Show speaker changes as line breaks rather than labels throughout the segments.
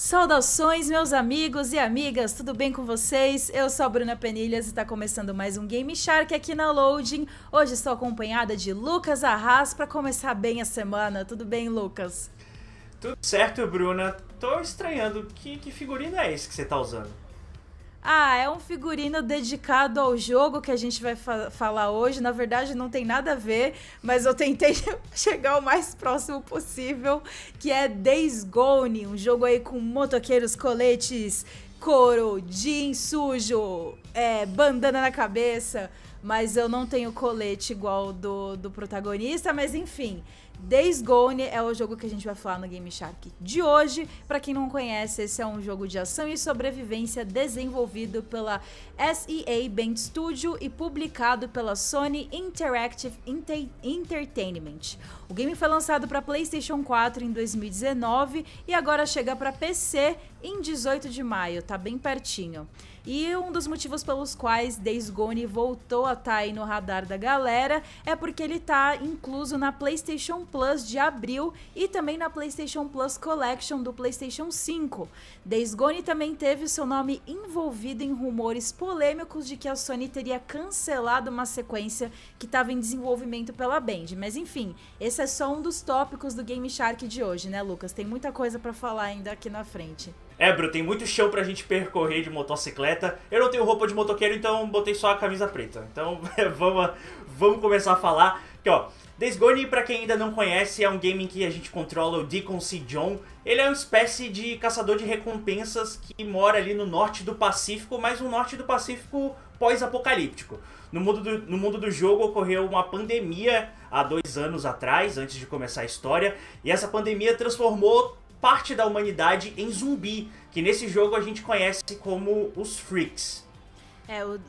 Saudações, meus amigos e amigas, tudo bem com vocês? Eu sou a Bruna Penilhas e está começando mais um Game Shark aqui na Loading. Hoje estou acompanhada de Lucas Arras para começar bem a semana. Tudo bem, Lucas?
Tudo certo, Bruna. Tô estranhando. Que figurino é esse que você tá usando?
É um figurino dedicado ao jogo que a gente vai falar hoje. Na verdade, não tem nada a ver, mas eu tentei chegar o mais próximo possível, que é Days Gone, um jogo aí com motoqueiros, coletes, couro, jeans sujo, bandana na cabeça, mas eu não tenho colete igual do protagonista, mas enfim. Days Gone é o jogo que a gente vai falar no Game Shark de hoje. Para quem não conhece, esse é um jogo de ação e sobrevivência desenvolvido pela SEA Band Studio e publicado pela Sony Interactive Entertainment. O game foi lançado para PlayStation 4 em 2019 e agora chega para PC em 18 de maio, tá bem pertinho. E um dos motivos pelos quais Days Gone voltou a estar aí no radar da galera é porque ele tá incluso na PlayStation Plus de abril e também na PlayStation Plus Collection do PlayStation 5. Days Gone também teve seu nome envolvido em rumores polêmicos de que a Sony teria cancelado uma sequência que estava em desenvolvimento pela Band. Mas enfim, esse é só um dos tópicos do Game Shark de hoje, né, Lucas? Tem muita coisa pra falar ainda aqui na frente.
Bro, tem muito chão pra gente percorrer de motocicleta. Eu não tenho roupa de motoqueiro, então botei só a camisa preta. Então vamos começar a falar. Aqui, ó, Days Gone, pra quem ainda não conhece, é um game em que a gente controla o Deacon C. John. Ele é uma espécie de caçador de recompensas que mora ali no norte do Pacífico, mas um norte do Pacífico pós-apocalíptico. No mundo do jogo ocorreu uma pandemia há 2 anos atrás, antes de começar a história, e essa pandemia transformou parte da humanidade em zumbi, que nesse jogo a gente conhece como os Freaks.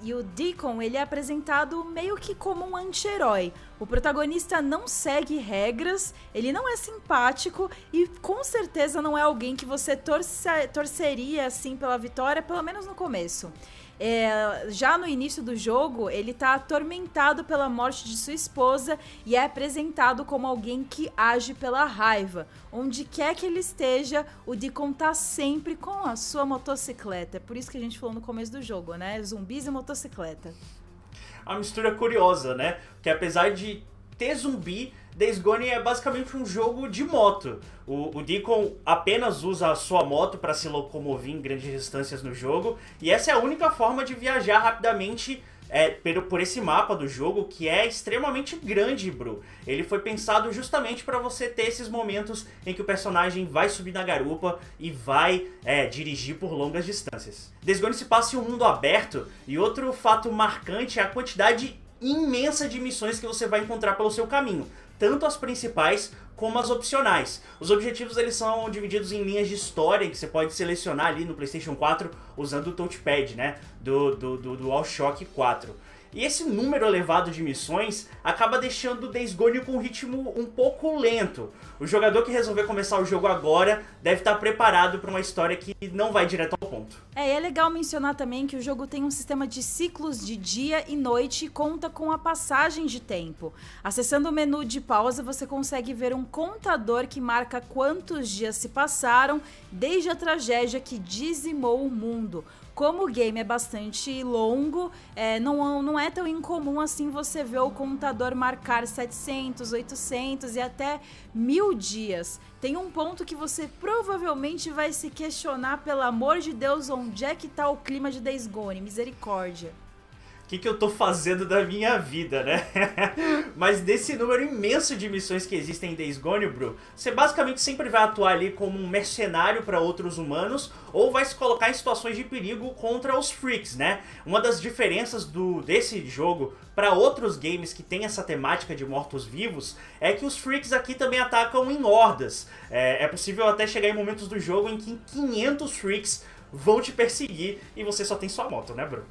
E o Deacon, ele é apresentado meio que como um anti-herói. O protagonista não segue regras, ele não é simpático e com certeza não é alguém que você torceria assim pela vitória, pelo menos no começo. Já no início do jogo, ele tá atormentado pela morte de sua esposa e é apresentado como alguém que age pela raiva. Onde quer que ele esteja, o Deacon tá sempre com a sua motocicleta. É por isso que a gente falou no começo do jogo, né? Zumbis e motocicleta.
Uma mistura curiosa, né? Porque apesar de ter zumbi, Days Gone é basicamente um jogo de moto. O Deacon apenas usa a sua moto para se locomover em grandes distâncias no jogo, e essa é a única forma de viajar rapidamente por esse mapa do jogo, que é extremamente grande, bro. Ele foi pensado justamente para você ter esses momentos em que o personagem vai subir na garupa e vai dirigir por longas distâncias. Days Gone se passa em um mundo aberto, e outro fato marcante é a quantidade imensa de missões que você vai encontrar pelo seu caminho, tanto as principais como as opcionais. Os objetivos eles são divididos em linhas de história que você pode selecionar ali no PlayStation 4 usando o touchpad, né, do DualShock 4. E esse número elevado de missões acaba deixando o Days Gone com um ritmo um pouco lento. O jogador que resolver começar o jogo agora deve estar preparado para uma história que não vai direto ao ponto.
E é legal mencionar também que o jogo tem um sistema de ciclos de dia e noite e conta com a passagem de tempo. Acessando o menu de pausa, você consegue ver um contador que marca quantos dias se passaram desde a tragédia que dizimou o mundo. Como o game é bastante longo, não é tão incomum assim você ver o contador marcar 700, 800 e até 1000 dias. Tem um ponto que você provavelmente vai se questionar, pelo amor de Deus, onde é que tá o clima de Days Gone? Misericórdia.
O que eu tô fazendo da minha vida, né? Mas desse número imenso de missões que existem em Days Gone, bro, você basicamente sempre vai atuar ali como um mercenário para outros humanos ou vai se colocar em situações de perigo contra os Freaks, né? Uma das diferenças desse jogo para outros games que tem essa temática de mortos-vivos é que os Freaks aqui também atacam em hordas. É possível até chegar em momentos do jogo em que 500 Freaks vão te perseguir e você só tem sua moto, né, bro?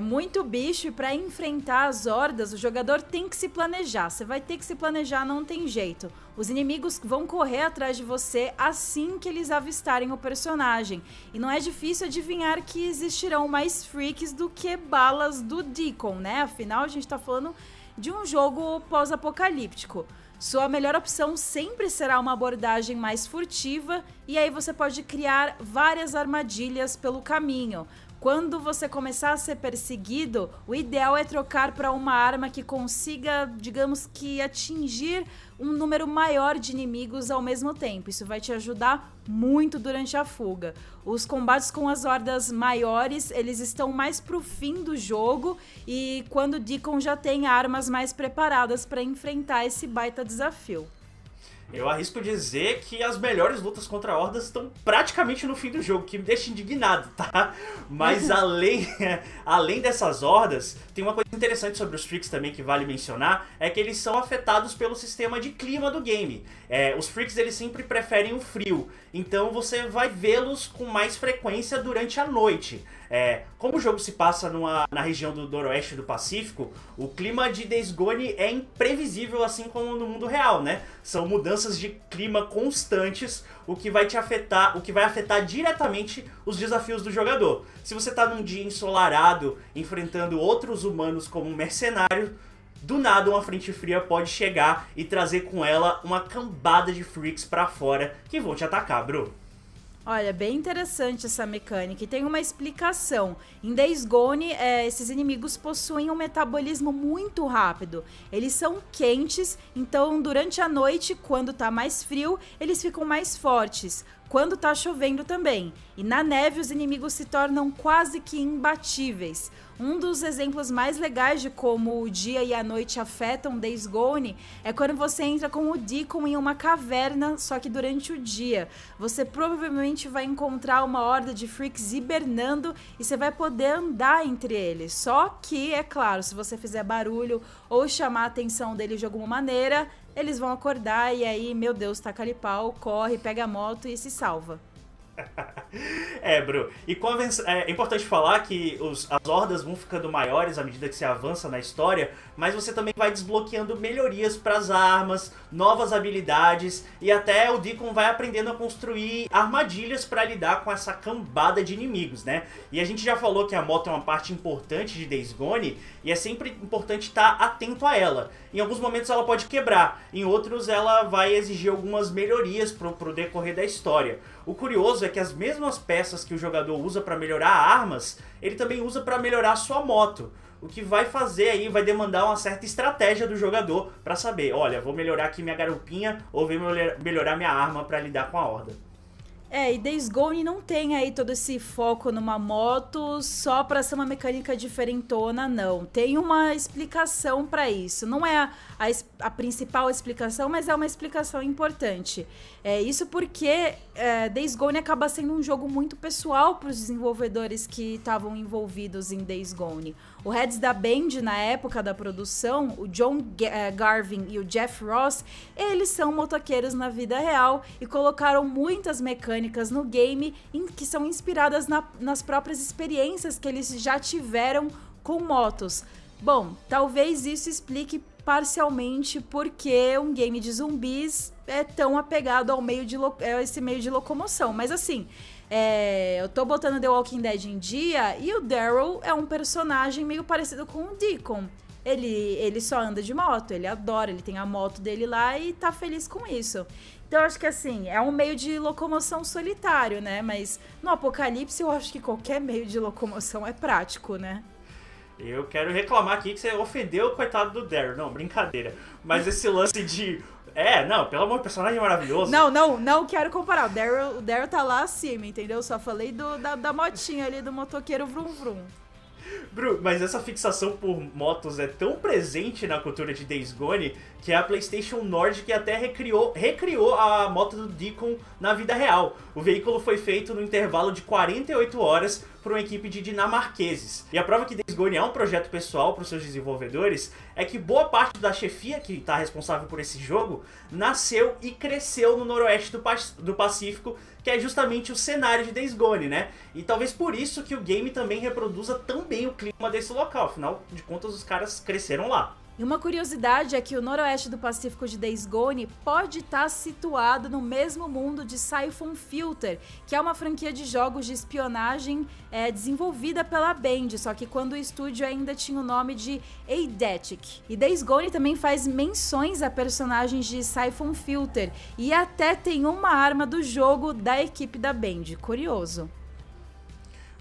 Muito bicho, e para enfrentar as hordas, o jogador tem que se planejar. Você vai ter que se planejar, não tem jeito. Os inimigos vão correr atrás de você assim que eles avistarem o personagem. E não é difícil adivinhar que existirão mais freaks do que balas do Deacon, né? Afinal, a gente tá falando de um jogo pós-apocalíptico. Sua melhor opção sempre será uma abordagem mais furtiva, e aí você pode criar várias armadilhas pelo caminho. Quando você começar a ser perseguido, o ideal é trocar para uma arma que consiga, digamos que, atingir um número maior de inimigos ao mesmo tempo. Isso vai te ajudar muito durante a fuga. Os combates com as hordas maiores, eles estão mais pro fim do jogo, e quando o Deacon já tem armas mais preparadas para enfrentar esse baita desafio.
Eu arrisco dizer que as melhores lutas contra hordas estão praticamente no fim do jogo, que me deixa indignado, tá? Mas além dessas hordas, tem uma coisa interessante sobre os Freaks também que vale mencionar, é que eles são afetados pelo sistema de clima do game. Os Freaks, eles sempre preferem o frio, então você vai vê-los com mais frequência durante a noite. Como o jogo se passa na região do noroeste do Pacífico, o clima de Days Gone é imprevisível, assim como no mundo real, né? São mudanças de clima constantes, o que vai afetar diretamente os desafios do jogador. Se você tá num dia ensolarado, enfrentando outros humanos como um mercenário, do nada uma frente fria pode chegar e trazer com ela uma cambada de freaks pra fora que vão te atacar, bro.
Olha, bem interessante essa mecânica e tem uma explicação. Em Days Gone, esses inimigos possuem um metabolismo muito rápido. Eles são quentes, então durante a noite, quando tá mais frio, eles ficam mais fortes. Quando tá chovendo também. E na neve os inimigos se tornam quase que imbatíveis. Um dos exemplos mais legais de como o dia e a noite afetam Days Gone é quando você entra com o Deacon em uma caverna, só que durante o dia. Você provavelmente vai encontrar uma horda de freaks hibernando e você vai poder andar entre eles. Só que, é claro, se você fizer barulho ou chamar a atenção deles de alguma maneira, eles vão acordar e aí, meu Deus, taca-lhe pau, corre, pega a moto e se salva.
Bro, e é importante falar que as hordas vão ficando maiores à medida que você avança na história, mas você também vai desbloqueando melhorias para as armas, novas habilidades, e até o Deacon vai aprendendo a construir armadilhas para lidar com essa cambada de inimigos, né? E a gente já falou que a moto é uma parte importante de Days Gone, e é sempre importante estar atento a ela. Em alguns momentos ela pode quebrar, em outros ela vai exigir algumas melhorias pro decorrer da história. O curioso é que as mesmas peças que o jogador usa para melhorar armas, ele também usa para melhorar a sua moto. O que vai fazer aí, vai demandar uma certa estratégia do jogador para saber, olha, vou melhorar aqui minha garupinha ou vou melhorar minha arma para lidar com a horda.
E Days Gone não tem aí todo esse foco numa moto só pra ser uma mecânica diferentona, não. Tem uma explicação pra isso. Não é a principal explicação, mas é uma explicação importante. Isso porque Days Gone acaba sendo um jogo muito pessoal pros desenvolvedores que estavam envolvidos em Days Gone. O heads da Band, na época da produção, o John Garvin e o Jeff Ross, eles são motoqueiros na vida real e colocaram muitas mecânicas no game que são inspiradas nas próprias experiências que eles já tiveram com motos. Bom, talvez isso explique parcialmente porque um game de zumbis é tão apegado ao esse meio de locomoção. Mas assim, eu tô botando The Walking Dead em dia e o Daryl é um personagem meio parecido com o Deacon. Ele só anda de moto, ele adora, ele tem a moto dele lá e tá feliz com isso. Então eu acho que assim, é um meio de locomoção solitário, né? Mas no apocalipse eu acho que qualquer meio de locomoção é prático, né?
Eu quero reclamar aqui que você ofendeu o coitado do Daryl. Não, brincadeira. Mas esse lance de... não, pelo amor, personagem maravilhoso.
Não quero comparar. O Daryl tá lá acima, entendeu? Só falei da motinha ali, do motoqueiro vrum vrum.
Bru, mas essa fixação por motos é tão presente na cultura de Days Gone que a PlayStation Nordic até recriou a moto do Deacon na vida real. O veículo foi feito no intervalo de 48 horas por uma equipe de dinamarqueses. E a prova que Days Gone é um projeto pessoal para os seus desenvolvedores é que boa parte da chefia que está responsável por esse jogo nasceu e cresceu no noroeste do Pacífico, que é justamente o cenário de Days Gone, né? E talvez por isso que o game também reproduza tão bem o clima desse local. Afinal de contas, os caras cresceram lá.
E uma curiosidade é que o noroeste do Pacífico de Days Gone pode estar situado no mesmo mundo de Siphon Filter, que é uma franquia de jogos de espionagem desenvolvida pela Band, só que quando o estúdio ainda tinha o nome de Eidetic. E Days Gone também faz menções a personagens de Siphon Filter e até tem uma arma do jogo da equipe da Band. Curioso.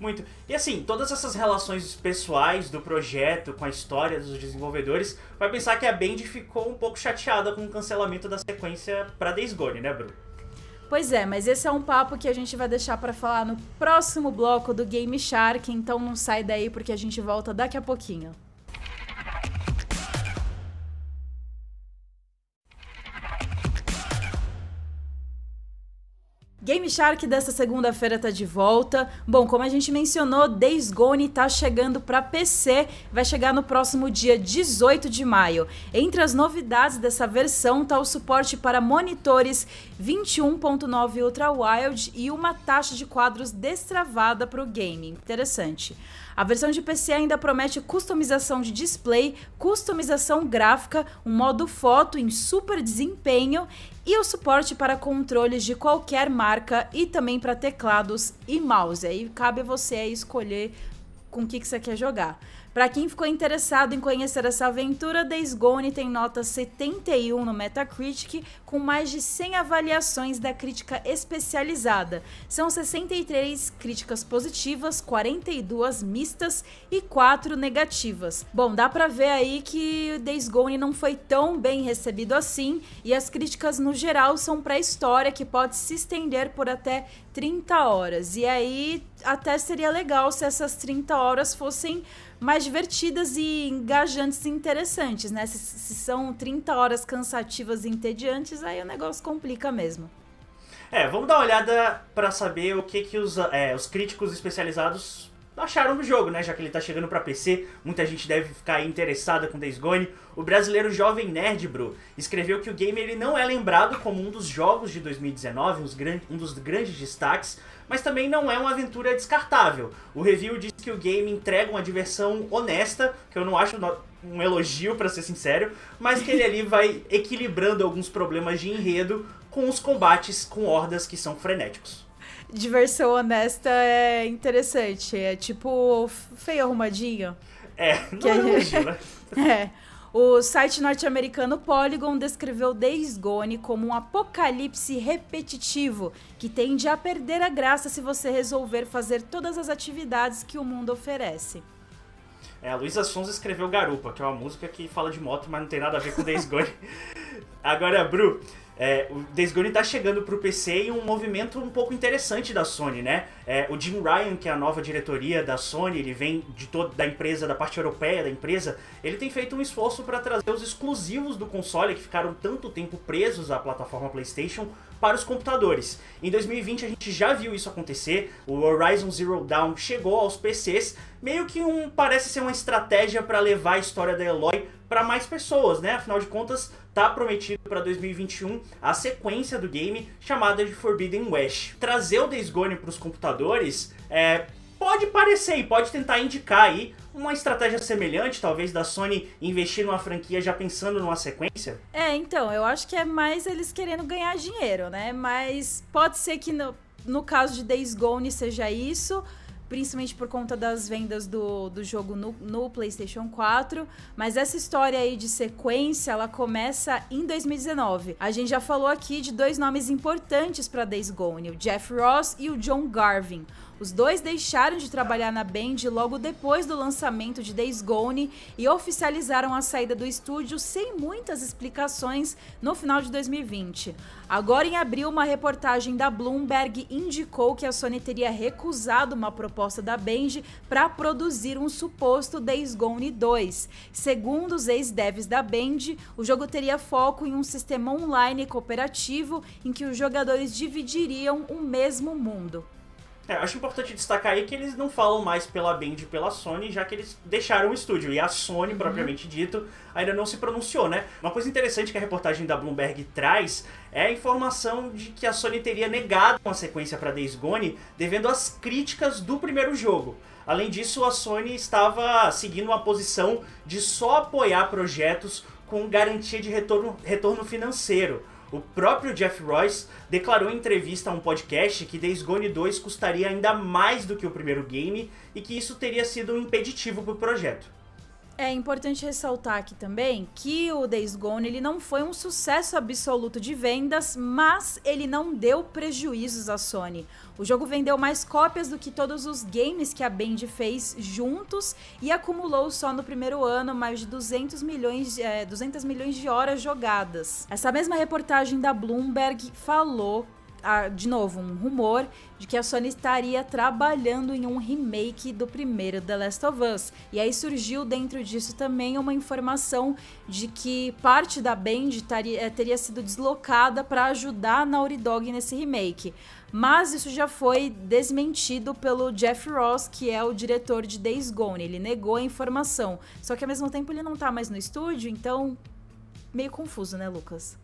Muito. E assim, todas essas relações pessoais do projeto com a história dos desenvolvedores, vai pensar que a Band ficou um pouco chateada com o cancelamento da sequência para Days Gone, né, Bru?
Pois é, mas esse é um papo que a gente vai deixar para falar no próximo bloco do Game Shark, então não sai daí porque a gente volta daqui a pouquinho. Game Shark dessa segunda-feira tá de volta. Bom, como a gente mencionou, Days Gone tá chegando para PC, vai chegar no próximo dia 18 de maio. Entre as novidades dessa versão tá o suporte para monitores 21.9 Ultra Wide e uma taxa de quadros destravada para o game. Interessante. A versão de PC ainda promete customização de display, customização gráfica, um modo foto em super desempenho e o suporte para controles de qualquer marca e também para teclados e mouse. Aí cabe a você escolher com o que você quer jogar. Para quem ficou interessado em conhecer essa aventura, Days Gone tem nota 71 no Metacritic, com mais de 100 avaliações da crítica especializada. São 63 críticas positivas, 42 mistas e 4 negativas. Bom, dá pra ver aí que Days Gone não foi tão bem recebido assim, e as críticas no geral são pra história, que pode se estender por até 30 horas. E aí até seria legal se essas 30 horas fossem mais divertidas e engajantes e interessantes, né? Se são 30 horas cansativas e entediantes, aí o negócio complica mesmo.
Vamos dar uma olhada pra saber o que os críticos especializados acharam do jogo, né? Já que ele tá chegando pra PC, muita gente deve ficar interessada com Days Gone. O brasileiro Jovem Nerd, Bro, escreveu que o game ele não é lembrado como um dos jogos de 2019, um dos grandes destaques, mas também não é uma aventura descartável. O review diz que o game entrega uma diversão honesta, que eu não acho um elogio, pra ser sincero, mas que ele ali vai equilibrando alguns problemas de enredo com os combates com hordas que são frenéticos.
Diversão honesta é interessante, é tipo feio arrumadinho.
Não é elogio, né?
O site norte-americano Polygon descreveu Days Gone como um apocalipse repetitivo, que tende a perder a graça se você resolver fazer todas as atividades que o mundo oferece.
A Luísa Sonza escreveu Garupa, que é uma música que fala de moto, mas não tem nada a ver com Days Gone. Agora, Bru, o Days Gone tá chegando pro PC e um movimento um pouco interessante da Sony, né? O Jim Ryan, que é a nova diretoria da Sony, ele vem da empresa, da parte europeia da empresa, ele tem feito um esforço para trazer os exclusivos do console que ficaram tanto tempo presos à plataforma PlayStation para os computadores. Em 2020 a gente já viu isso acontecer, o Horizon Zero Dawn chegou aos PCs, meio que parece ser uma estratégia para levar a história da Aloy para mais pessoas, né? Afinal de contas, tá prometido para 2021 a sequência do game chamada de Forbidden West. Trazer o Days Gone para os computadores pode parecer e pode tentar indicar aí uma estratégia semelhante, talvez, da Sony investir numa franquia já pensando numa sequência?
Então, eu acho que é mais eles querendo ganhar dinheiro, né? Mas pode ser que no caso de Days Gone seja isso, principalmente por conta das vendas do jogo no PlayStation 4, mas essa história aí de sequência, ela começa em 2019. A gente já falou aqui de 2 nomes importantes para Days Gone, o Jeff Ross e o John Garvin. Os dois deixaram de trabalhar na Band logo depois do lançamento de Days Gone e oficializaram a saída do estúdio sem muitas explicações no final de 2020. Agora, em abril, uma reportagem da Bloomberg indicou que a Sony teria recusado uma proposta da Band para produzir um suposto Days Gone 2. Segundo os ex-devs da Band, o jogo teria foco em um sistema online cooperativo em que os jogadores dividiriam o mesmo mundo.
Acho importante destacar aí que eles não falam mais pela Band e pela Sony, já que eles deixaram o estúdio. E a Sony, propriamente dito, ainda não se pronunciou, né? Uma coisa interessante que a reportagem da Bloomberg traz é a informação de que a Sony teria negado uma sequência para Days Gone devido às críticas do primeiro jogo. Além disso, a Sony estava seguindo uma posição de só apoiar projetos com garantia de retorno financeiro. O próprio Jeff Royce declarou em entrevista a um podcast que Days Gone 2 custaria ainda mais do que o primeiro game e que isso teria sido um impeditivo para o projeto.
É importante ressaltar aqui também que o Days Gone ele não foi um sucesso absoluto de vendas, mas ele não deu prejuízos à Sony. O jogo vendeu mais cópias do que todos os games que a Band fez juntos e acumulou só no primeiro ano mais de 200 milhões de horas jogadas. Essa mesma reportagem da Bloomberg falou de novo, um rumor de que a Sony estaria trabalhando em um remake do primeiro The Last of Us. E aí surgiu dentro disso também uma informação de que parte da Band teria sido deslocada para ajudar a Naughty Dog nesse remake. Mas isso já foi desmentido pelo Jeff Ross, que é o diretor de Days Gone. Ele negou a informação. Só que ao mesmo tempo ele não tá mais no estúdio, então meio confuso, né, Lucas?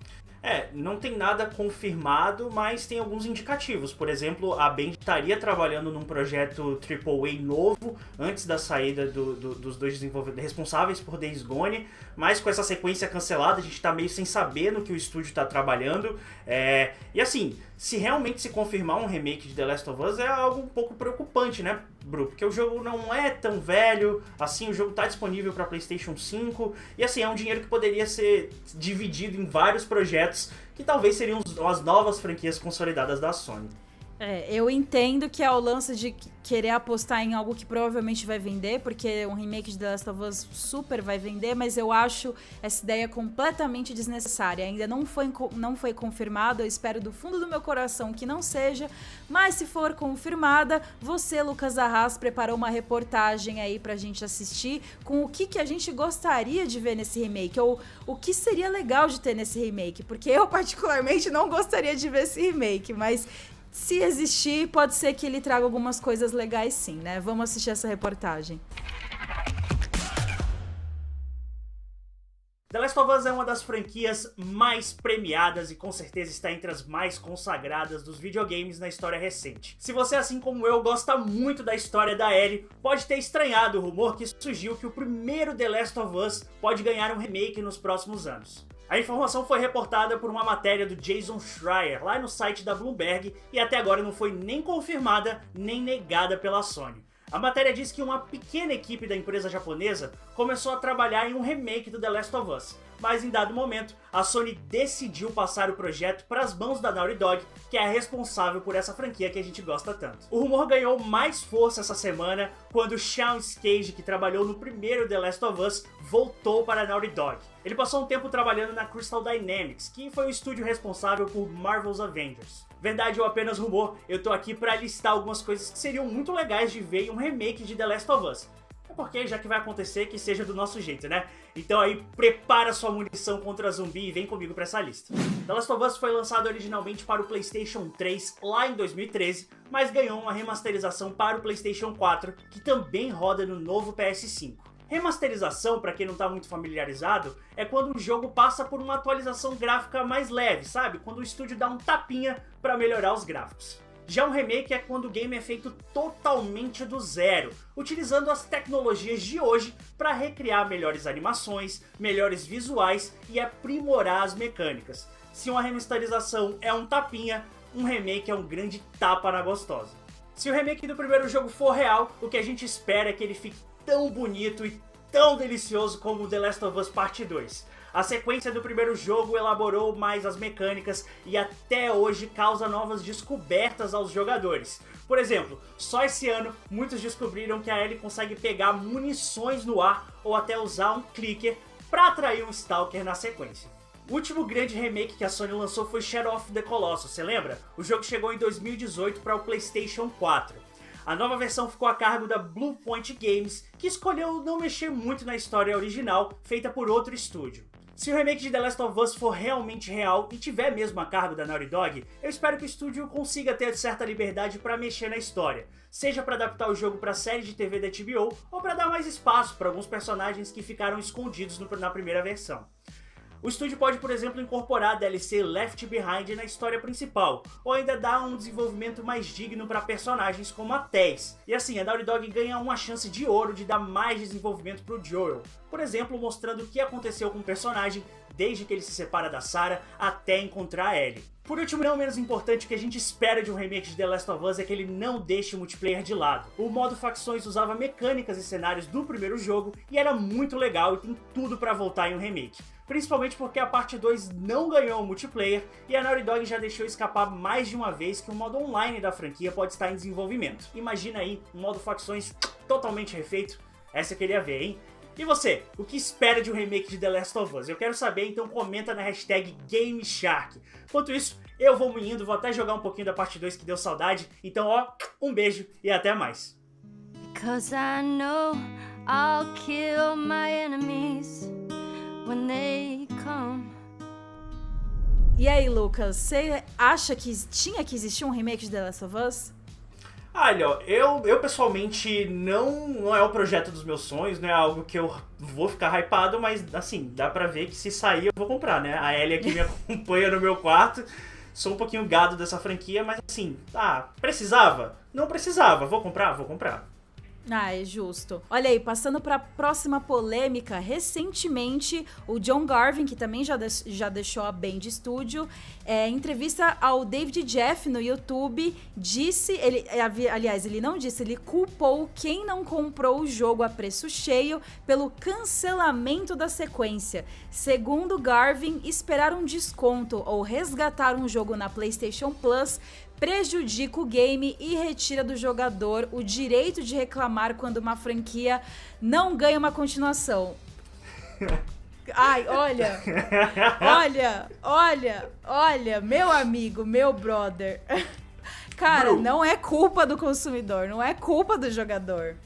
Não tem nada confirmado, mas tem alguns indicativos. Por exemplo, a Band estaria trabalhando num projeto AAA novo antes da saída dos dois desenvolvedores responsáveis por Days Gone, mas com essa sequência cancelada a gente tá meio sem saber no que o estúdio tá trabalhando. E assim, se realmente se confirmar um remake de The Last of Us é algo um pouco preocupante, né, Bru? Porque o jogo não é tão velho, assim, o jogo tá disponível para PlayStation 5, e assim, é um dinheiro que poderia ser dividido em vários projetos que talvez seriam as novas franquias consolidadas da Sony.
Eu entendo que é o lance de querer apostar em algo que provavelmente vai vender, porque um remake de The Last of Us super vai vender, mas eu acho essa ideia completamente desnecessária. Ainda não foi confirmado, eu espero do fundo do meu coração que não seja, mas se for confirmada, você, Lucas Arras, preparou uma reportagem aí pra gente assistir com o que a gente gostaria de ver nesse remake, ou o que seria legal de ter nesse remake, porque eu particularmente não gostaria de ver esse remake, mas se existir, pode ser que ele traga algumas coisas legais sim, né? Vamos assistir essa reportagem.
The Last of Us é uma das franquias mais premiadas e com certeza está entre as mais consagradas dos videogames na história recente. Se você, assim como eu, gosta muito da história da Ellie, pode ter estranhado o rumor que surgiu que o primeiro The Last of Us pode ganhar um remake nos próximos anos. A informação foi reportada por uma matéria do Jason Schreier lá no site da Bloomberg e até agora não foi nem confirmada nem negada pela Sony. A matéria diz que uma pequena equipe da empresa japonesa começou a trabalhar em um remake do The Last of Us, mas em dado momento a Sony decidiu passar o projeto para as mãos da Naughty Dog, que é a responsável por essa franquia que a gente gosta tanto. O rumor ganhou mais força essa semana quando Sean Cage, que trabalhou no primeiro The Last of Us, voltou para a Naughty Dog. Ele passou um tempo trabalhando na Crystal Dynamics, que foi o estúdio responsável por Marvel's Avengers. Verdade ou apenas rumor, eu tô aqui pra listar algumas coisas que seriam muito legais de ver em um remake de The Last of Us. É porque, já que vai acontecer, que seja do nosso jeito, né? Então aí, prepara sua munição contra zumbi e vem comigo pra essa lista. The Last of Us foi lançado originalmente para o PlayStation 3 lá em 2013, mas ganhou uma remasterização para o PlayStation 4, que também roda no novo PS5. Remasterização, para quem não está muito familiarizado, é quando o jogo passa por uma atualização gráfica mais leve, sabe? Quando o estúdio dá um tapinha para melhorar os gráficos. Já um remake é quando o game é feito totalmente do zero, utilizando as tecnologias de hoje para recriar melhores animações, melhores visuais e aprimorar as mecânicas. Se uma remasterização é um tapinha, um remake é um grande tapa na gostosa. Se o remake do primeiro jogo for real, o que a gente espera é que ele fique tão bonito e tão delicioso como The Last of Us Part 2. A sequência do primeiro jogo elaborou mais as mecânicas e até hoje causa novas descobertas aos jogadores. Por exemplo, só esse ano muitos descobriram que a Ellie consegue pegar munições no ar ou até usar um clicker para atrair um Stalker na sequência. O último grande remake que a Sony lançou foi Shadow of the Colossus, você lembra? O jogo chegou em 2018 para o PlayStation 4. A nova versão ficou a cargo da Bluepoint Games, que escolheu não mexer muito na história original, feita por outro estúdio. Se o remake de The Last of Us for realmente real e tiver mesmo a cargo da Naughty Dog, eu espero que o estúdio consiga ter certa liberdade para mexer na história, seja para adaptar o jogo para a série de TV da HBO ou para dar mais espaço para alguns personagens que ficaram escondidos na primeira versão. O estúdio pode, por exemplo, incorporar a DLC Left Behind na história principal, ou ainda dar um desenvolvimento mais digno para personagens como a Tess. E assim, a Naughty Dog ganha uma chance de ouro de dar mais desenvolvimento pro Joel, por exemplo, mostrando o que aconteceu com o personagem desde que ele se separa da Sarah até encontrar a Ellie. Por último, não menos importante, o que a gente espera de um remake de The Last of Us é que ele não deixe o multiplayer de lado. O modo facções usava mecânicas e cenários do primeiro jogo e era muito legal e tem tudo para voltar em um remake. Principalmente porque a parte 2 não ganhou o multiplayer e a Naughty Dog já deixou escapar mais de uma vez que o modo online da franquia pode estar em desenvolvimento. Imagina aí um modo facções totalmente refeito, essa eu queria ver, hein? E você, o que espera de um remake de The Last of Us? Eu quero saber, então comenta na hashtag GameShark. Enquanto isso, eu vou me indo, vou até jogar um pouquinho da parte 2 que deu saudade. Então, ó, um beijo e até mais. Because I know I'll kill my enemies when they come.
E aí, Lucas, você acha que tinha que existir um remake de The Last of Us?
Olha, eu pessoalmente não é o projeto dos meus sonhos, não é algo que eu vou ficar hypado, mas assim, dá pra ver que se sair eu vou comprar, né? A Ellie aqui me acompanha no meu quarto, sou um pouquinho gado dessa franquia, mas assim, precisava? Não precisava, vou comprar? Vou comprar.
Ah, é justo. Olha aí, passando para a próxima polêmica, recentemente o John Garvin, que também já deixou a Band Studio, em entrevista ao David Jeff no YouTube, disse, ele não disse, ele culpou quem não comprou o jogo a preço cheio pelo cancelamento da sequência. Segundo Garvin, esperar um desconto ou resgatar um jogo na PlayStation Plus prejudica o game e retira do jogador o direito de reclamar quando uma franquia não ganha uma continuação. Ai, olha, meu amigo, meu brother. Cara, não é culpa do consumidor, não é culpa do jogador.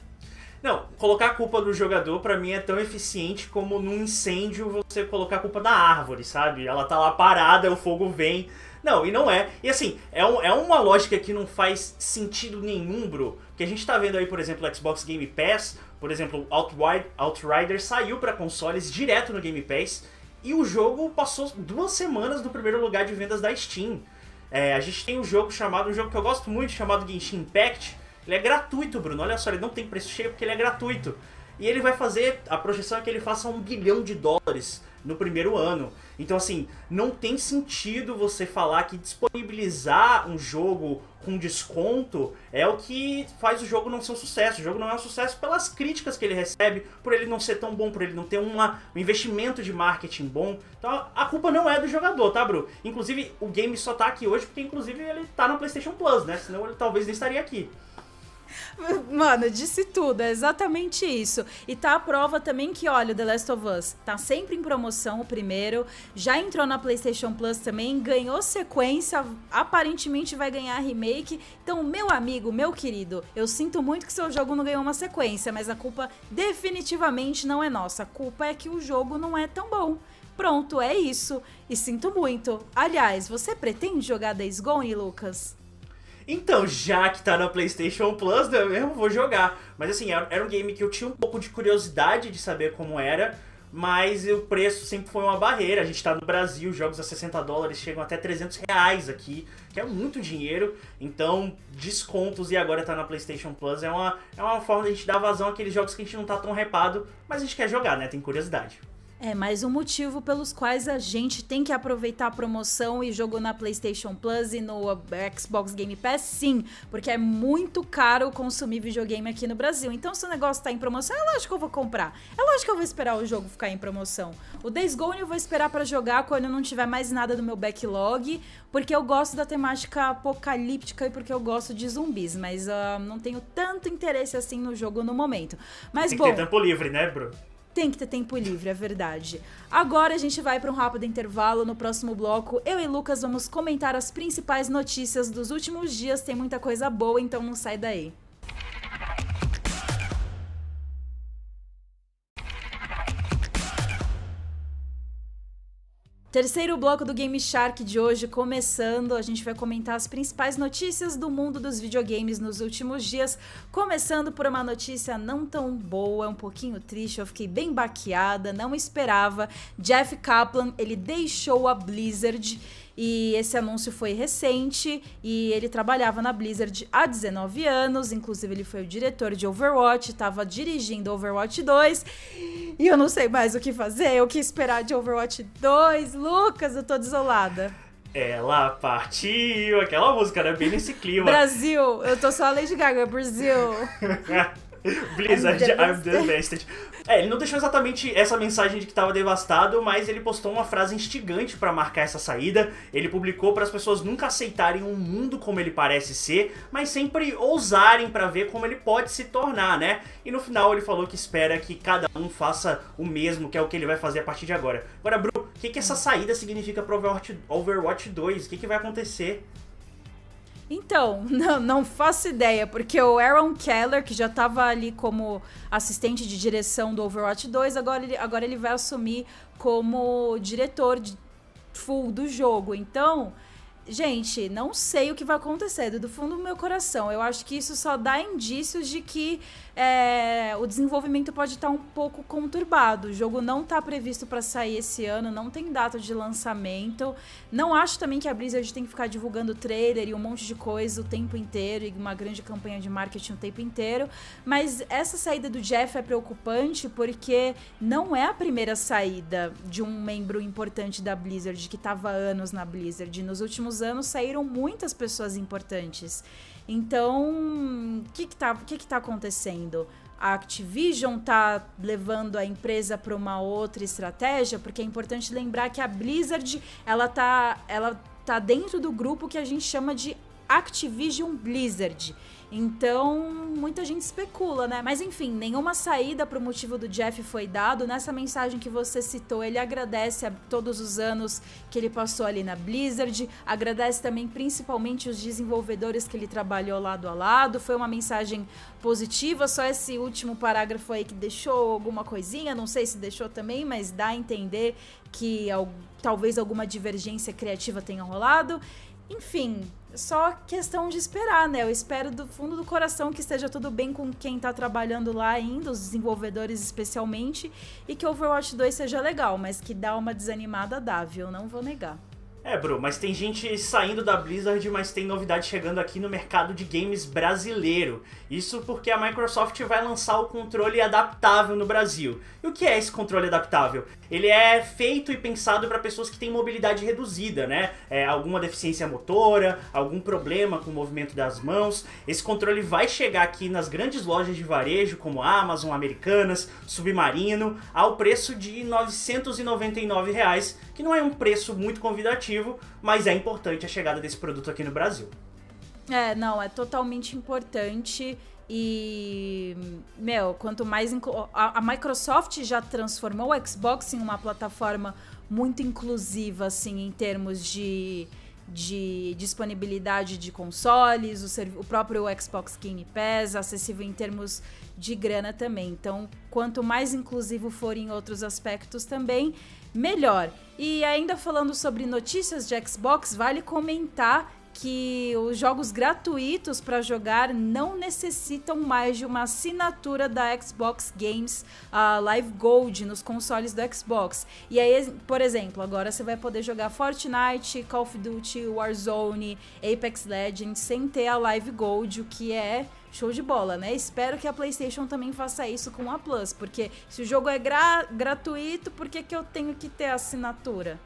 Não, colocar a culpa no jogador pra mim é tão eficiente como num incêndio você colocar a culpa na árvore, sabe? Ela tá lá parada, o fogo vem. Não, e não é. E assim, é uma lógica que não faz sentido nenhum, bro. Que a gente tá vendo aí, por exemplo, o Xbox Game Pass, por exemplo, Outriders saiu pra consoles direto no Game Pass e o jogo passou 2 semanas no primeiro lugar de vendas da Steam. A gente tem um jogo que eu gosto muito, chamado Genshin Impact. Ele é gratuito, Bruno. Olha só, ele não tem preço cheio porque ele é gratuito. E ele vai fazer, a projeção é que ele faça $1 bilhão no primeiro ano. Então assim, não tem sentido você falar que disponibilizar um jogo com desconto é o que faz o jogo não ser um sucesso. O jogo não é um sucesso pelas críticas que ele recebe, por ele não ser tão bom, por ele não ter um investimento de marketing bom. Então a culpa não é do jogador, tá, Bru? Inclusive o game só tá aqui hoje porque inclusive ele tá no PlayStation Plus, né? Senão ele talvez não estaria aqui.
Mano, disse tudo, é exatamente isso. E tá a prova também que, olha, o The Last of Us tá sempre em promoção, o primeiro. Já entrou na PlayStation Plus também, ganhou sequência, aparentemente vai ganhar remake. Então, meu amigo, meu querido, eu sinto muito que seu jogo não ganhou uma sequência, mas a culpa definitivamente não é nossa. A culpa é que o jogo não é tão bom. Pronto, é isso. E sinto muito. Aliás, você pretende jogar Days Gone, Lucas?
Então, já que tá na PlayStation Plus, eu mesmo vou jogar. Mas assim, era um game que eu tinha um pouco de curiosidade de saber como era, mas o preço sempre foi uma barreira. A gente tá no Brasil, jogos a $60 chegam até R$300 aqui, que é muito dinheiro. Então, descontos e agora tá na PlayStation Plus é uma forma de a gente dar vazão àqueles jogos que a gente não tá tão hypado, mas a gente quer jogar, né? Tem curiosidade.
É mais um motivo pelos quais a gente tem que aproveitar a promoção e jogo na PlayStation Plus e no Xbox Game Pass, sim, porque é muito caro consumir videogame aqui no Brasil. Então, se o negócio tá em promoção, é lógico que eu vou comprar. É lógico que eu vou esperar o jogo ficar em promoção. O Days Gone eu vou esperar pra jogar quando eu não tiver mais nada no meu backlog, porque eu gosto da temática apocalíptica e porque eu gosto de zumbis, mas não tenho tanto interesse assim no jogo no momento. Mas
tem que ter tempo livre, né, bro?
Tem que ter tempo livre, é verdade. Agora a gente vai para um rápido intervalo. No próximo bloco, eu e Lucas vamos comentar as principais notícias dos últimos dias. Tem muita coisa boa, então não sai daí. Terceiro bloco do Game Shark de hoje começando, a gente vai comentar as principais notícias do mundo dos videogames nos últimos dias, começando por uma notícia não tão boa, um pouquinho triste, eu fiquei bem baqueada, não esperava. Jeff Kaplan, ele deixou a Blizzard e esse anúncio foi recente e ele trabalhava na Blizzard há 19 anos, inclusive ele foi o diretor de Overwatch, estava dirigindo Overwatch 2 e eu não sei mais o que fazer, o que esperar de Overwatch 2. Lucas, eu tô desolada.
Ela partiu, aquela música, né? Bem nesse clima.
Brasil, eu tô só a Lady Gaga, Brasil.
Blizzard, I'm devastated. Ele não deixou exatamente essa mensagem de que estava devastado, mas ele postou uma frase instigante para marcar essa saída. Ele publicou para as pessoas nunca aceitarem um mundo como ele parece ser, mas sempre ousarem para ver como ele pode se tornar, né? E no final ele falou que espera que cada um faça o mesmo, que é o que ele vai fazer a partir de agora. Agora, Bru, o que essa saída significa para Overwatch 2? O que vai acontecer?
Então, não faço ideia, porque o Aaron Keller, que já estava ali como assistente de direção do Overwatch 2, agora ele vai assumir como diretor full do jogo. Então, gente, não sei o que vai acontecer, do fundo do meu coração. Eu acho que isso só dá indícios de que o desenvolvimento pode estar um pouco conturbado. O jogo não está previsto para sair esse ano, não tem data de lançamento. Não acho também que a Blizzard tem que ficar divulgando trailer e um monte de coisa o tempo inteiro, e uma grande campanha de marketing o tempo inteiro. Mas essa saída do Jeff é preocupante porque não é a primeira saída de um membro importante da Blizzard, que estava há anos na Blizzard. Nos últimos anos saíram muitas pessoas importantes. Então, o que tá acontecendo? A Activision tá levando a empresa para uma outra estratégia? Porque é importante lembrar que a Blizzard, ela tá dentro do grupo que a gente chama de Activision Blizzard. Então, muita gente especula, né? Mas enfim, nenhuma saída pro motivo do Jeff foi dado. Nessa mensagem que você citou, ele agradece a todos os anos que ele passou ali na Blizzard, agradece também principalmente os desenvolvedores que ele trabalhou lado a lado. Foi uma mensagem positiva, só esse último parágrafo aí que deixou alguma coisinha, não sei se deixou também, mas dá a entender que talvez alguma divergência criativa tenha rolado. Enfim, só questão de esperar, né? Eu espero do fundo do coração que esteja tudo bem com quem tá trabalhando lá ainda, os desenvolvedores especialmente, e que Overwatch 2 seja legal, mas que dá uma desanimada dá, viu? Não vou negar.
Bru, mas tem gente saindo da Blizzard, mas tem novidade chegando aqui no mercado de games brasileiro. Isso porque a Microsoft vai lançar o controle adaptável no Brasil. E o que é esse controle adaptável? Ele é feito e pensado para pessoas que têm mobilidade reduzida, né? Alguma deficiência motora, algum problema com o movimento das mãos. Esse controle vai chegar aqui nas grandes lojas de varejo, como Amazon, Americanas, Submarino, ao preço de R$ 999, que não é um preço muito convidativo, mas é importante a chegada desse produto aqui no Brasil.
Não, é totalmente importante e, quanto mais... A Microsoft já transformou o Xbox em uma plataforma muito inclusiva, assim, em termos de disponibilidade de consoles, o próprio Xbox Game Pass, acessível em termos de grana também. Então, quanto mais inclusivo for em outros aspectos também, melhor. E ainda falando sobre notícias de Xbox, vale comentar que os jogos gratuitos para jogar não necessitam mais de uma assinatura da Xbox Games Live Gold nos consoles do Xbox. E aí, por exemplo, agora você vai poder jogar Fortnite, Call of Duty, Warzone, Apex Legends sem ter a Live Gold, o que é show de bola, né? Espero que a PlayStation também faça isso com a Plus, porque se o jogo é gratuito, por que eu tenho que ter assinatura?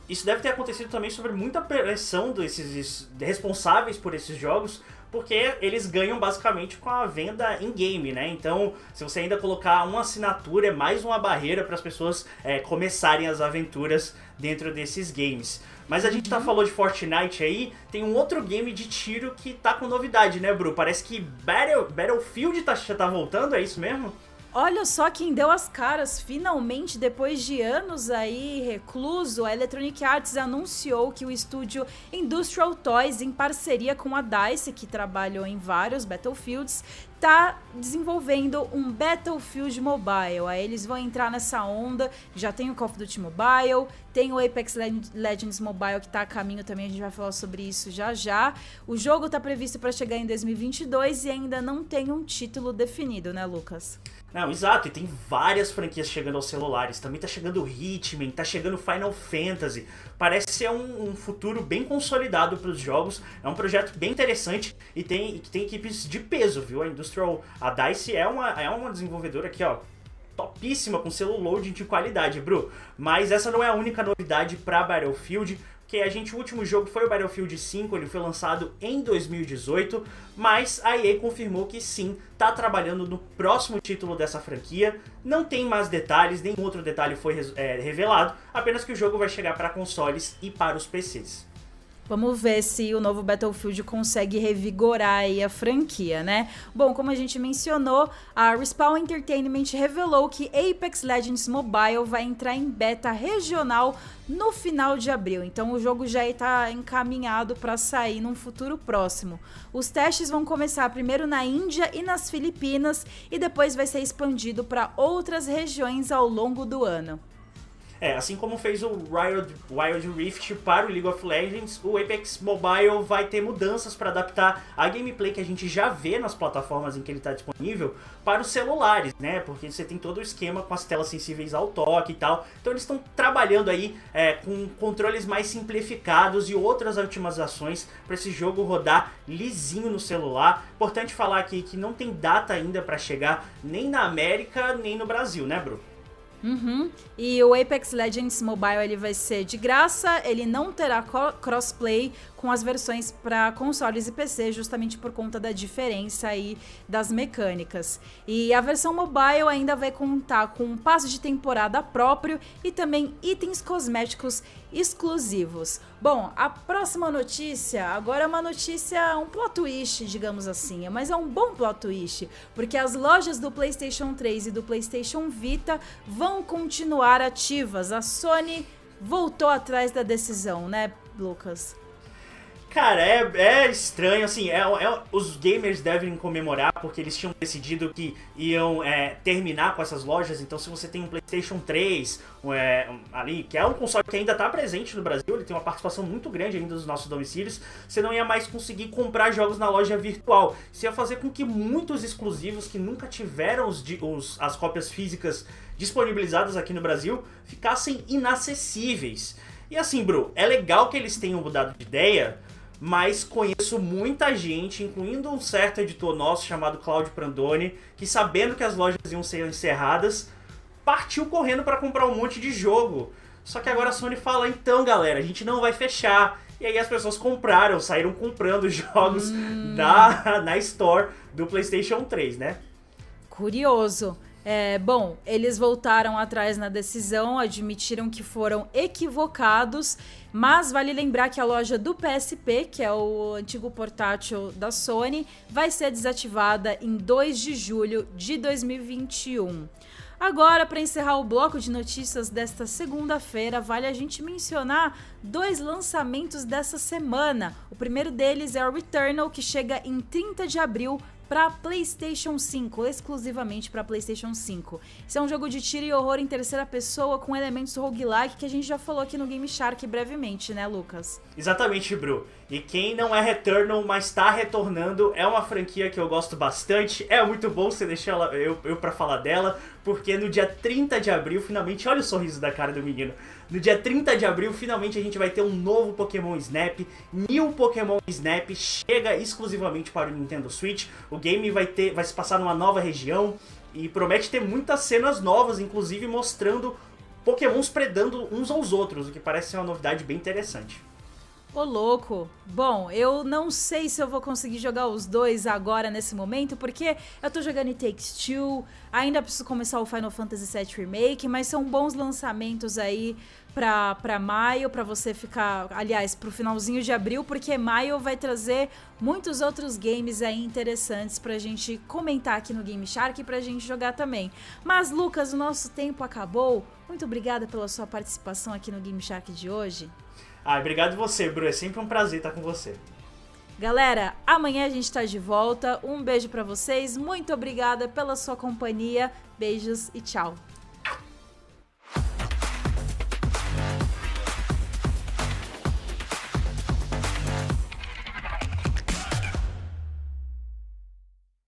Isso deve ter acontecido também sobre muita pressão desses responsáveis por esses jogos, porque eles ganham basicamente com a venda in-game, né? Então, se você ainda colocar uma assinatura, é mais uma barreira para as pessoas começarem as aventuras dentro desses games. Mas a gente falou de Fortnite aí, tem um outro game de tiro que tá com novidade, né, Bru? Parece que Battlefield já tá voltando, é isso mesmo?
Olha só quem deu as caras, finalmente, depois de anos aí recluso, a Electronic Arts anunciou que o estúdio Industrial Toys, em parceria com a DICE, que trabalhou em vários Battlefields, tá desenvolvendo um Battlefield Mobile. Aí eles vão entrar nessa onda, já tem o Call of Duty Mobile, tem o Apex Legends Mobile que tá a caminho também, a gente vai falar sobre isso já já. O jogo tá previsto para chegar em 2022 e ainda não tem um título definido, né, Lucas?
Não, exato, e tem várias franquias chegando aos celulares, também tá chegando Hitman, tá chegando Final Fantasy, parece ser um futuro bem consolidado para os jogos, é um projeto bem interessante e tem equipes de peso, viu? A DICE é uma desenvolvedora aqui, ó, topíssima, com selo loading de qualidade, Bru, mas essa não é a única novidade para Battlefield, que o último jogo foi o Battlefield 5, ele foi lançado em 2018, mas a EA confirmou que sim, tá trabalhando no próximo título dessa franquia, não tem mais detalhes, nenhum outro detalhe foi revelado, apenas que o jogo vai chegar para consoles e para os PCs.
Vamos ver se o novo Battlefield consegue revigorar aí a franquia, né? Bom, como a gente mencionou, a Respawn Entertainment revelou que Apex Legends Mobile vai entrar em beta regional no final de abril. Então o jogo já está encaminhado para sair num futuro próximo. Os testes vão começar primeiro na Índia e nas Filipinas e depois vai ser expandido para outras regiões ao longo do ano.
Assim como fez o Wild Rift para o League of Legends, o Apex Mobile vai ter mudanças para adaptar a gameplay que a gente já vê nas plataformas em que ele está disponível para os celulares, né? Porque você tem todo o esquema com as telas sensíveis ao toque e tal. Então eles estão trabalhando aí com controles mais simplificados e outras otimizações para esse jogo rodar lisinho no celular. Importante falar aqui que não tem data ainda para chegar nem na América nem no Brasil, né, Bru?
Uhum. E o Apex Legends Mobile ele vai ser de graça, ele não terá crossplay com as versões para consoles e PC, justamente por conta da diferença aí das mecânicas. E a versão mobile ainda vai contar com um passe de temporada próprio e também itens cosméticos exclusivos. Bom, a próxima notícia, agora é uma notícia, um plot twist, digamos assim, mas é um bom plot twist, porque as lojas do PlayStation 3 e do PlayStation Vita vão continuar ativas. A Sony voltou atrás da decisão, né, Lucas?
Cara, é estranho, assim, os gamers devem comemorar porque eles tinham decidido que iam terminar com essas lojas. Então se você tem um PlayStation 3 ali, que é um console que ainda está presente no Brasil, ele tem uma participação muito grande ainda dos nossos domicílios, você não ia mais conseguir comprar jogos na loja virtual. Isso ia fazer com que muitos exclusivos que nunca tiveram as cópias físicas disponibilizadas aqui no Brasil ficassem inacessíveis. E assim, Bru, é legal que eles tenham mudado de ideia, mas conheço muita gente, incluindo um certo editor nosso chamado Claudio Prandoni, que sabendo que as lojas iam ser encerradas, partiu correndo para comprar um monte de jogo. Só que agora a Sony fala, então galera, a gente não vai fechar. E aí as pessoas saíram comprando jogos na Store do PlayStation 3, né?
Curioso. Bom, eles voltaram atrás na decisão, admitiram que foram equivocados, mas vale lembrar que a loja do PSP, que é o antigo portátil da Sony, vai ser desativada em 2 de julho de 2021. Agora, para encerrar o bloco de notícias desta segunda-feira, vale a gente mencionar 2 lançamentos dessa semana. O primeiro deles é o Returnal, que chega em 30 de abril para PlayStation 5, exclusivamente para PlayStation 5. Esse é um jogo de tiro e horror em terceira pessoa com elementos roguelike que a gente já falou aqui no Game Shark brevemente, né, Lucas?
Exatamente, Bru. E quem não é Returnal, mas está retornando, é uma franquia que eu gosto bastante. É muito bom você deixar eu para falar dela, porque no dia 30 de abril, finalmente, olha o sorriso da cara do menino. No dia 30 de abril, finalmente a gente vai ter um novo Pokémon Snap. New Pokémon Snap chega exclusivamente para o Nintendo Switch. O game vai se passar numa nova região e promete ter muitas cenas novas, inclusive mostrando Pokémons predando uns aos outros, o que parece ser uma novidade bem interessante.
Ô, louco. Bom, eu não sei se eu vou conseguir jogar os dois agora, nesse momento, porque eu tô jogando It Takes Two, ainda preciso começar o Final Fantasy VII Remake, mas são bons lançamentos aí pra maio, pra você ficar, aliás, pro finalzinho de abril, porque maio vai trazer muitos outros games aí interessantes pra gente comentar aqui no Game Shark e pra gente jogar também. Mas, Lucas, o nosso tempo acabou. Muito obrigada pela sua participação aqui no Game Shark de hoje.
Obrigado você, Bru. É sempre um prazer estar com você.
Galera, amanhã a gente tá de volta. Um beijo pra vocês. Muito obrigada pela sua companhia. Beijos e tchau.